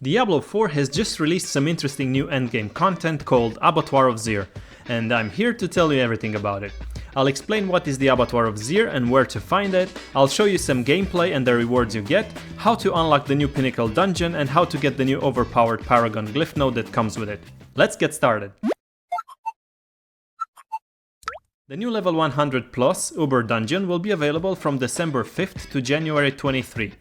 Diablo 4 has just released some interesting new endgame content called Abattoir of Zir, and I'm here to tell you everything about it. I'll explain what is the Abattoir of Zir and where to find it, I'll show you some gameplay and the rewards you get, how to unlock the new Pinnacle dungeon and how to get the new overpowered Paragon glyph node that comes with it. Let's get started! The new level 100 plus Uber dungeon will be available from December 5th to January 23.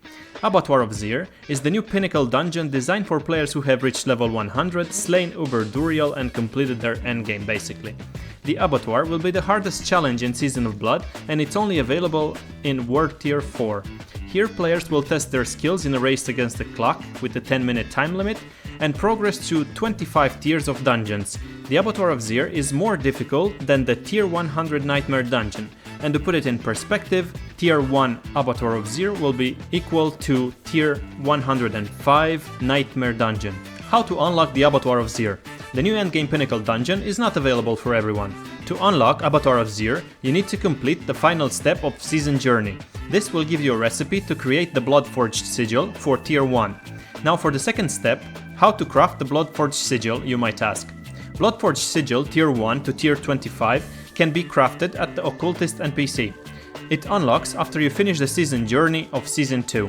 Abattoir of Zir is the new Pinnacle dungeon designed for players who have reached level 100, slain Uber Duriel and completed their endgame basically. The Abattoir will be the hardest challenge in Season of Blood and it's only available in World Tier 4. Here players will test their skills in a race against the clock with a 10-minute time limit and progress through 25 tiers of dungeons. The Abattoir of Zir is more difficult than the Tier 100 Nightmare dungeon, and to put it in perspective, Tier 1 Abattoir of Zir will be equal to Tier 105 Nightmare dungeon. How to unlock the Abattoir of Zir? The new endgame Pinnacle dungeon is not available for everyone. To unlock Abattoir of Zir, you need to complete the final step of Season Journey. This will give you a recipe to create the Bloodforged Sigil for Tier 1. Now for the second step, how to craft the Bloodforged Sigil, you might ask. Bloodforged Sigil Tier 1 to Tier 25 can be crafted at the Occultist NPC. It unlocks after you finish the Season Journey of Season 2.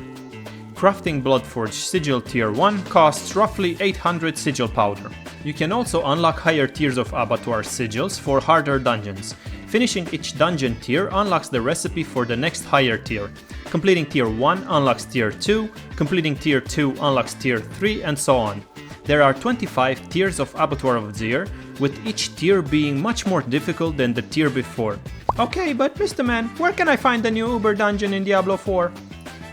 Crafting Bloodforged Sigil Tier 1 costs roughly 800 Sigil Powder. You can also unlock higher tiers of Abattoir Sigils for harder dungeons. Finishing each dungeon tier unlocks the recipe for the next higher tier. Completing Tier 1 unlocks Tier 2, completing Tier 2 unlocks Tier 3 and so on. There are 25 tiers of Abattoir of Zir, with each tier being much more difficult than the tier before. Okay, but Mr. Man, where can I find the new Uber dungeon in Diablo 4?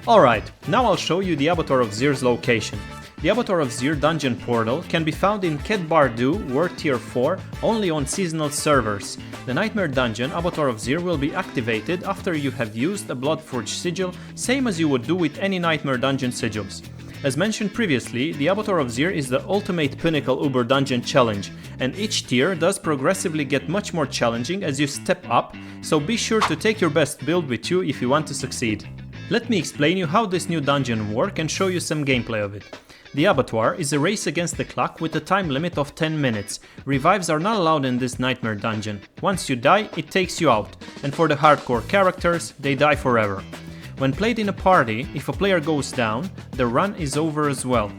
Alright, now I'll show you the Abattoir of Zir's location. The Abattoir of Zir dungeon portal can be found in Ket Bardu, World Tier 4, only on seasonal servers. The Nightmare dungeon Abattoir of Zir will be activated after you have used a Bloodforged Sigil, same as you would do with any Nightmare dungeon sigils. As mentioned previously, the Abattoir of Zir is the ultimate Pinnacle Uber dungeon challenge, and each tier does progressively get much more challenging as you step up, so be sure to take your best build with you if you want to succeed. Let me explain you how this new dungeon works and show you some gameplay of it. The Abattoir is a race against the clock with a time limit of 10 minutes. Revives are not allowed in this Nightmare dungeon. Once you die, it takes you out, and for the hardcore characters, they die forever. When played in a party, if a player goes down, the run is over as well.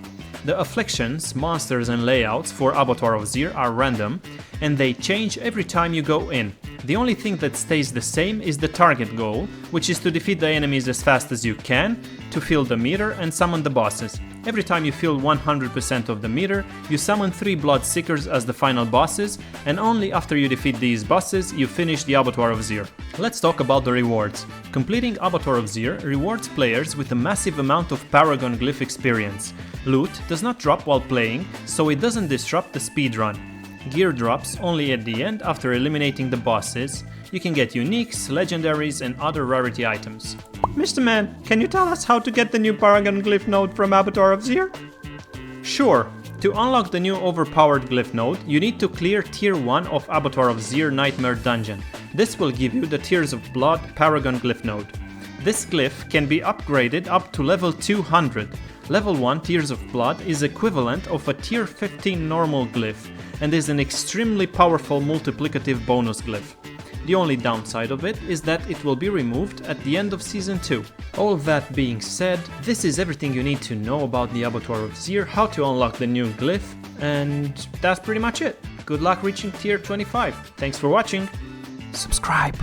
The afflictions, monsters and layouts for Abattoir of Zir are random, and they change every time you go in. The only thing that stays the same is the target goal, which is to defeat the enemies as fast as you can, to fill the meter and summon the bosses. Every time you fill 100% of the meter, you summon 3 Bloodseekers as the final bosses, and only after you defeat these bosses, you finish the Abattoir of Zir. Let's talk about the rewards. Completing Abattoir of Zir rewards players with a massive amount of Paragon glyph experience. Loot does not drop while playing, so it doesn't disrupt the speedrun. Gear drops only at the end after eliminating the bosses. You can get uniques, legendaries and other rarity items. Mr. Man, can you tell us how to get the new Paragon glyph node from Abattoir of Zir? Sure. To unlock the new overpowered glyph node, you need to clear Tier 1 of Abattoir of Zir Nightmare dungeon. This will give you the Tears of Blood Paragon glyph node. This glyph can be upgraded up to level 200. Level 1 Tears of Blood is equivalent of a Tier 15 normal glyph and is an extremely powerful multiplicative bonus glyph. The only downside of it is that it will be removed at the end of Season 2. All that being said, this is everything you need to know about the Abattoir of Zir, how to unlock the new glyph, and that's pretty much it. Good luck reaching Tier 25. Thanks for watching. Subscribe.